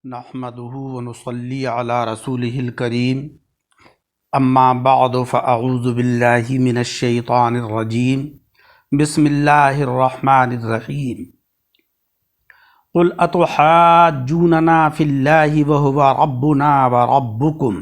نحمده ونصلي على رسوله الكريم اما بعد فاعوذ بالله من الشيطان الرجيم بسم الله الرحمن الرحيم قل اتحاجوننا في الله وهو ربنا وربكم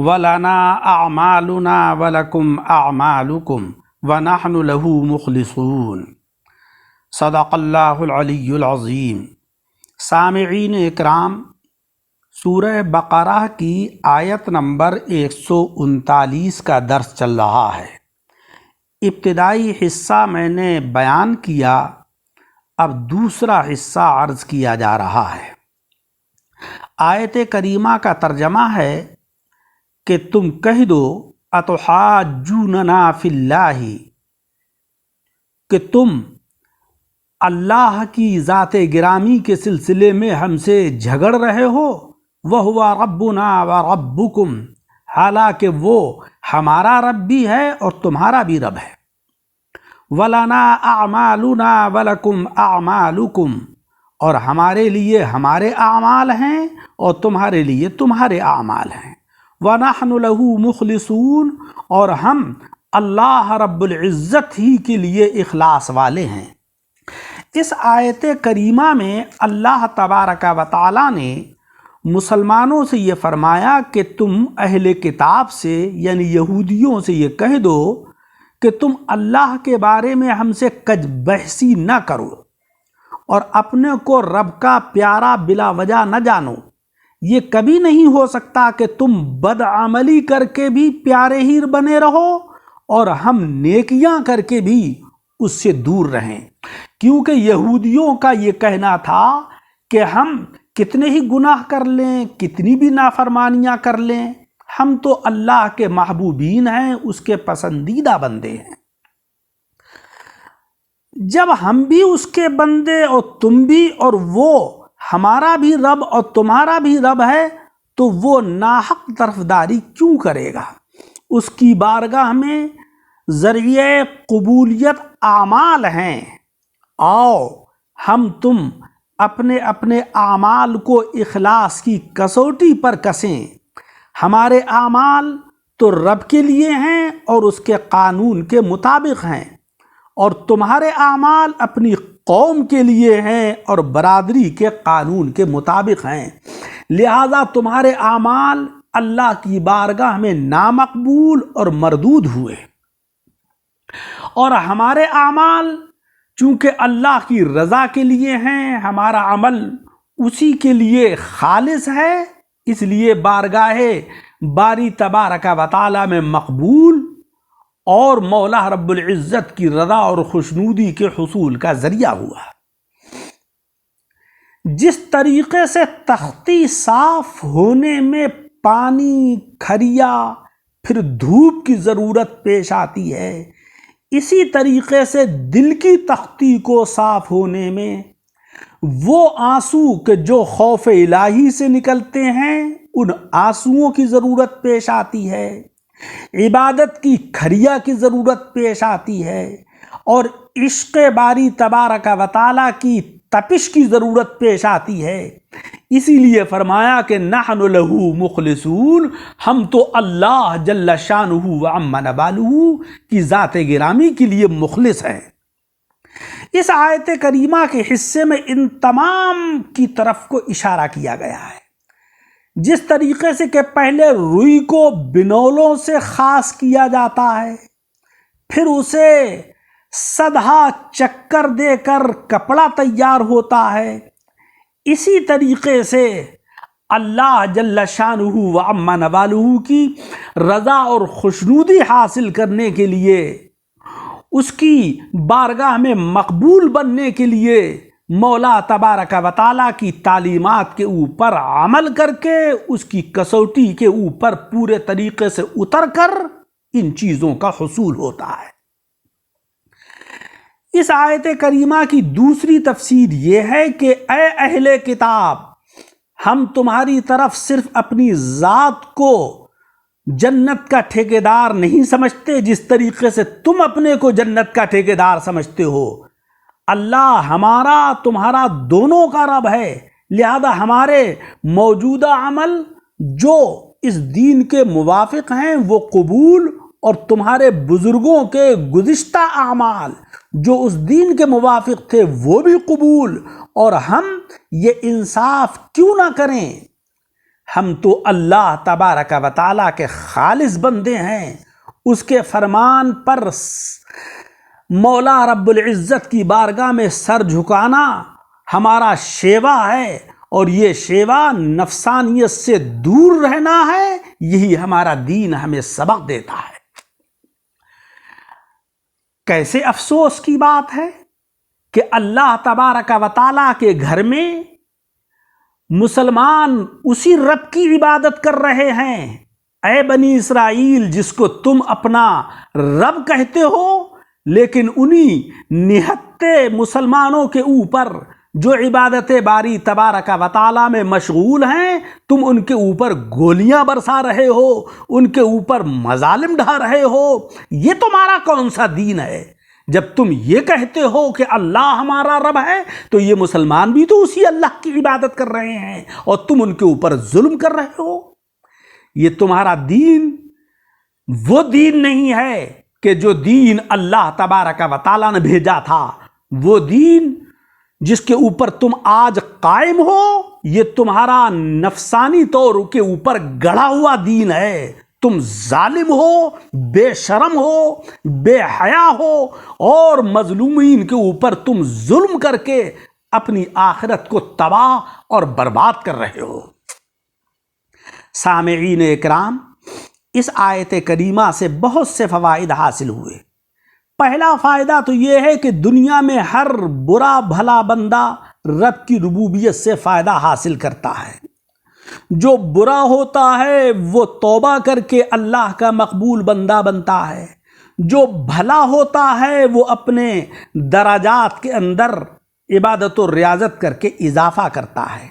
ولنا اعمالنا ولكم اعمالكم ونحن له مخلصون صدق اللہ العلی العظیم۔ سامعین اکرام، سورہ بقرہ کی آیت نمبر 139 کا درس چل رہا ہے۔ ابتدائی حصہ میں نے بیان کیا، اب دوسرا حصہ عرض کیا جا رہا ہے۔ آیت کریمہ کا ترجمہ ہے کہ تم کہہ دو اتحاجوننا فی اللہ، کہ تم اللہ کی ذات گرامی کے سلسلے میں ہم سے جھگڑ رہے ہو، وَهُوَ رَبُّنَا وَرَبُّكُمْ، حالانکہ وہ ہمارا رب بھی ہے اور تمہارا بھی رب ہے۔ وَلَنَا أَعْمَالُنَا وَلَكُمْ أَعْمَالُكُمْ، اور ہمارے لیے ہمارے اعمال ہیں اور تمہارے لیے تمہارے اعمال ہیں۔ وَنَحْنُ لَهُ مُخْلِصُونَ، اور ہم اللہ رب العزت ہی کے لیے اخلاص والے ہیں۔ اس آیت کریمہ میں اللہ تبارک و تعالی نے مسلمانوں سے یہ فرمایا کہ تم اہل کتاب سے یعنی یہودیوں سے یہ کہہ دو کہ تم اللہ کے بارے میں ہم سے کج بحثی نہ کرو اور اپنے کو رب کا پیارا بلا وجہ نہ جانو۔ یہ کبھی نہیں ہو سکتا کہ تم بدعملی کر کے بھی پیارے ہی بنے رہو اور ہم نیکیاں کر کے بھی اس سے دور رہیں، کیونکہ یہودیوں کا یہ کہنا تھا کہ ہم کتنے ہی گناہ کر لیں، کتنی بھی نافرمانیاں کر لیں، ہم تو اللہ کے محبوبین ہیں، اس کے پسندیدہ بندے ہیں۔ جب ہم بھی اس کے بندے اور تم بھی، اور وہ ہمارا بھی رب اور تمہارا بھی رب ہے، تو وہ ناحق طرفداری کیوں کرے گا؟ اس کی بارگاہ میں ذریعہ قبولیت اعمال ہیں۔ آؤ ہم تم اپنے اپنے اعمال کو اخلاص کی کسوٹی پر کسیں۔ ہمارے اعمال تو رب کے لیے ہیں اور اس کے قانون کے مطابق ہیں، اور تمہارے اعمال اپنی قوم کے لیے ہیں اور برادری کے قانون کے مطابق ہیں، لہذا تمہارے اعمال اللہ کی بارگاہ میں نامقبول اور مردود ہوئے، اور ہمارے اعمال چونکہ اللہ کی رضا کے لیے ہیں، ہمارا عمل اسی کے لیے خالص ہے، اس لیے بارگاہ باری تبارک و تعالی میں مقبول اور مولا رب العزت کی رضا اور خوشنودی کے حصول کا ذریعہ ہوا۔ جس طریقے سے تختی صاف ہونے میں پانی، کھریا، پھر دھوپ کی ضرورت پیش آتی ہے، اسی طریقے سے دل کی تختی کو صاف ہونے میں وہ آنسو کہ جو خوف الہی سے نکلتے ہیں، ان آنسوؤں کی ضرورت پیش آتی ہے، عبادت کی کھریا کی ضرورت پیش آتی ہے، اور عشق باری تبارک و تعالی کی تپش کی ضرورت پیش آتی ہے۔ اسی لیے فرمایا کہ نحن لہو مخلصون، ہم تو اللہ جل شانہ و عم نوالہ کی ذات گرامی کے لیے مخلص ہیں۔ اس آیت کریمہ کے حصے میں ان تمام کی طرف کو اشارہ کیا گیا ہے۔ جس طریقے سے کہ پہلے روئی کو بنولوں سے خاص کیا جاتا ہے، پھر اسے سدھا چکر دے کر کپڑا تیار ہوتا ہے، اسی طریقے سے اللہ جل شانہ و عم نوالہ کی رضا اور خوشنودی حاصل کرنے کے لیے، اس کی بارگاہ میں مقبول بننے کے لیے مولا تبارک و تعالی کی تعلیمات کے اوپر عمل کر کے، اس کی کسوٹی کے اوپر پورے طریقے سے اتر کر ان چیزوں کا حصول ہوتا ہے۔ اس آیت کریمہ کی دوسری تفسیر یہ ہے کہ اے اہل کتاب، ہم تمہاری طرف صرف اپنی ذات کو جنت کا ٹھیکیدار نہیں سمجھتے جس طریقے سے تم اپنے کو جنت کا ٹھیکیدار سمجھتے ہو۔ اللہ ہمارا تمہارا دونوں کا رب ہے، لہذا ہمارے موجودہ عمل جو اس دین کے موافق ہیں وہ قبول، اور تمہارے بزرگوں کے گزشتہ اعمال جو اس دین کے موافق تھے وہ بھی قبول، اور ہم یہ انصاف کیوں نہ کریں؟ ہم تو اللہ تبارک و تعالیٰ کے خالص بندے ہیں، اس کے فرمان پر مولا رب العزت کی بارگاہ میں سر جھکانا ہمارا شیوا ہے، اور یہ شیوا نفسانیت سے دور رہنا ہے، یہی ہمارا دین ہمیں سبق دیتا ہے۔ کیسے افسوس کی بات ہے کہ اللہ تبارک و تعالیٰ کے گھر میں مسلمان اسی رب کی عبادت کر رہے ہیں۔ اے بنی اسرائیل، جس کو تم اپنا رب کہتے ہو، لیکن انہی نہتے مسلمانوں کے اوپر جو عبادت باری تبارک و تعالیٰ میں مشغول ہیں، تم ان کے اوپر گولیاں برسا رہے ہو، ان کے اوپر مظالم ڈھا رہے ہو۔ یہ تمہارا کون سا دین ہے؟ جب تم یہ کہتے ہو کہ اللہ ہمارا رب ہے، تو یہ مسلمان بھی تو اسی اللہ کی عبادت کر رہے ہیں، اور تم ان کے اوپر ظلم کر رہے ہو۔ یہ تمہارا دین وہ دین نہیں ہے کہ جو دین اللہ تبارک و تعالیٰ نے بھیجا تھا، وہ دین جس کے اوپر تم آج قائم ہو، یہ تمہارا نفسانی طور کے اوپر گڑھا ہوا دین ہے۔ تم ظالم ہو، بے شرم ہو، بے حیا ہو، اور مظلومین کے اوپر تم ظلم کر کے اپنی آخرت کو تباہ اور برباد کر رہے ہو۔ سامعین اکرام، اس آیت کریمہ سے بہت سے فوائد حاصل ہوئے۔ پہلا فائدہ تو یہ ہے کہ دنیا میں ہر برا بھلا بندہ رب کی ربوبیت سے فائدہ حاصل کرتا ہے۔ جو برا ہوتا ہے وہ توبہ کر کے اللہ کا مقبول بندہ بنتا ہے، جو بھلا ہوتا ہے وہ اپنے درجات کے اندر عبادت و ریاضت کر کے اضافہ کرتا ہے۔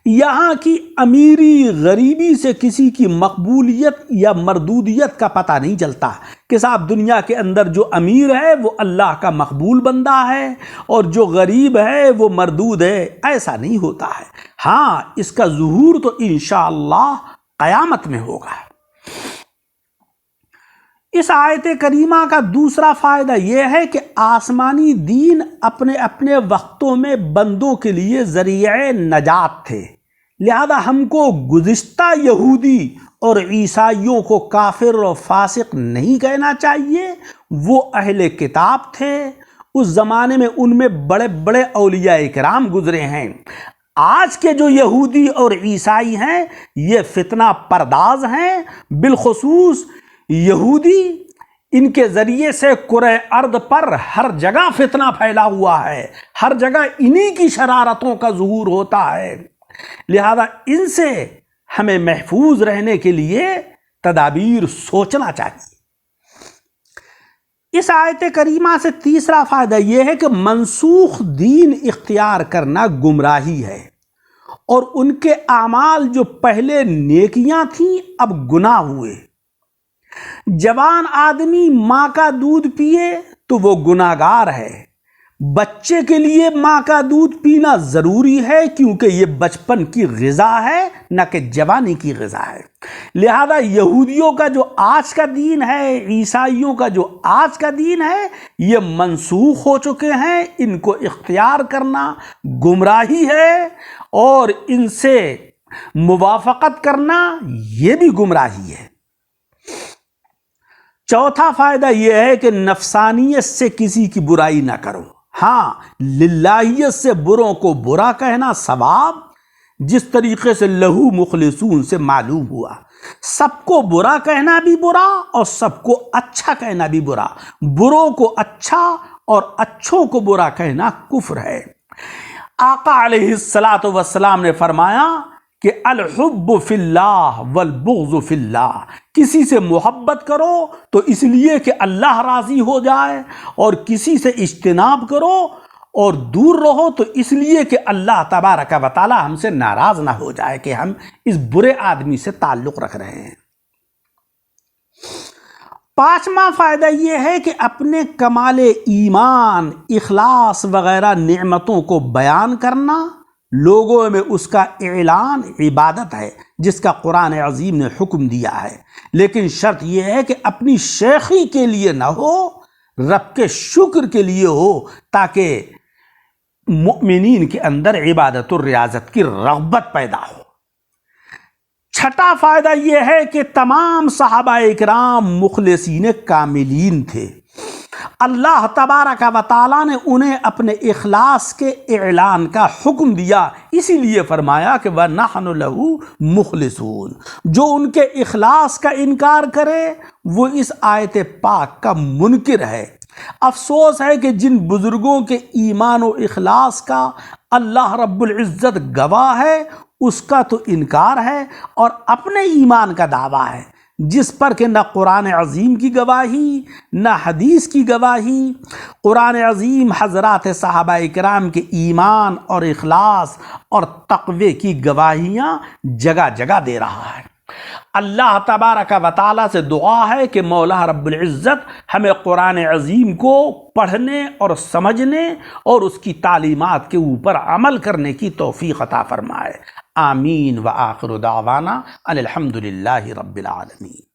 یہاں کی امیری غریبی سے کسی کی مقبولیت یا مردودیت کا پتہ نہیں چلتا کہ صاحب دنیا کے اندر جو امیر ہے وہ اللہ کا مقبول بندہ ہے اور جو غریب ہے وہ مردود ہے، ایسا نہیں ہوتا ہے۔ ہاں، اس کا ظہور تو انشاءاللہ قیامت میں ہوگا۔ اس آیت کریمہ کا دوسرا فائدہ یہ ہے کہ آسمانی دین اپنے اپنے وقتوں میں بندوں کے لیے ذریعہ نجات تھے، لہذا ہم کو گزشتہ یہودی اور عیسائیوں کو کافر و فاسق نہیں کہنا چاہیے۔ وہ اہل کتاب تھے، اس زمانے میں ان میں بڑے بڑے اولیاء کرام گزرے ہیں۔ آج کے جو یہودی اور عیسائی ہیں یہ فتنہ پرداز ہیں، بالخصوص یہودی، ان کے ذریعے سے کرۂ ارض پر ہر جگہ فتنہ پھیلا ہوا ہے، ہر جگہ انہی کی شرارتوں کا ظہور ہوتا ہے۔ لہذا ان سے ہمیں محفوظ رہنے کے لیے تدابیر سوچنا چاہیے۔ اس آیت کریمہ سے تیسرا فائدہ یہ ہے کہ منسوخ دین اختیار کرنا گمراہی ہے، اور ان کے اعمال جو پہلے نیکیاں تھیں اب گناہ ہوئے۔ جوان آدمی ماں کا دودھ پیے تو وہ گناہگار ہے۔ بچے کے لیے ماں کا دودھ پینا ضروری ہے کیونکہ یہ بچپن کی غذا ہے، نہ کہ جوانی کی غذا ہے۔ لہذا یہودیوں کا جو آج کا دین ہے، عیسائیوں کا جو آج کا دین ہے، یہ منسوخ ہو چکے ہیں۔ ان کو اختیار کرنا گمراہی ہے، اور ان سے موافقت کرنا یہ بھی گمراہی ہے۔ چوتھا فائدہ یہ ہے کہ نفسانیت سے کسی کی برائی نہ کرو۔ ہاں، للہیت سے بروں کو برا کہنا ثواب، جس طریقے سے لہو مخلصون سے معلوم ہوا۔ سب کو برا کہنا بھی برا اور سب کو اچھا کہنا بھی برا، بروں کو اچھا اور اچھوں کو برا کہنا کفر ہے۔ آقا علیہ الصلاۃ والسلام نے فرمایا کہ الحب فی اللہ والبغض فی اللہ، کسی سے محبت کرو تو اس لیے کہ اللہ راضی ہو جائے، اور کسی سے اجتناب کرو اور دور رہو تو اس لیے کہ اللہ تبارک و تعالی ہم سے ناراض نہ ہو جائے کہ ہم اس برے آدمی سے تعلق رکھ رہے ہیں۔ پانچواں فائدہ یہ ہے کہ اپنے کمال ایمان، اخلاص وغیرہ نعمتوں کو بیان کرنا، لوگوں میں اس کا اعلان عبادت ہے جس کا قرآن عظیم نے حکم دیا ہے، لیکن شرط یہ ہے کہ اپنی شیخی کے لیے نہ ہو، رب کے شکر کے لیے ہو، تاکہ مؤمنین کے اندر عبادت و ریاضت کی رغبت پیدا ہو۔ چھٹا فائدہ یہ ہے کہ تمام صحابہ اکرام مخلصین کاملین تھے۔ اللہ تبارک و تعالیٰ نے انہیں اپنے اخلاص کے اعلان کا حکم دیا، اسی لیے فرمایا کہ وَنَحْنُ لَهُ مُخْلِصُونَ۔ جو ان کے اخلاص کا انکار کرے وہ اس آیت پاک کا منکر ہے۔ افسوس ہے کہ جن بزرگوں کے ایمان و اخلاص کا اللہ رب العزت گواہ ہے اس کا تو انکار ہے اور اپنے ایمان کا دعویٰ ہے، جس پر کہ نہ قرآن عظیم کی گواہی نہ حدیث کی گواہی۔ قرآن عظیم حضرات صحابہ کرام کے ایمان اور اخلاص اور تقوی کی گواہیاں جگہ جگہ دے رہا ہے۔ اللہ تبارک و تعالیٰ سے دعا ہے کہ مولا رب العزت ہمیں قرآن عظیم کو پڑھنے اور سمجھنے اور اس کی تعلیمات کے اوپر عمل کرنے کی توفیق عطا فرمائے۔ آمین۔ وآخر دعوانا ان الحمد للہ رب العالمین۔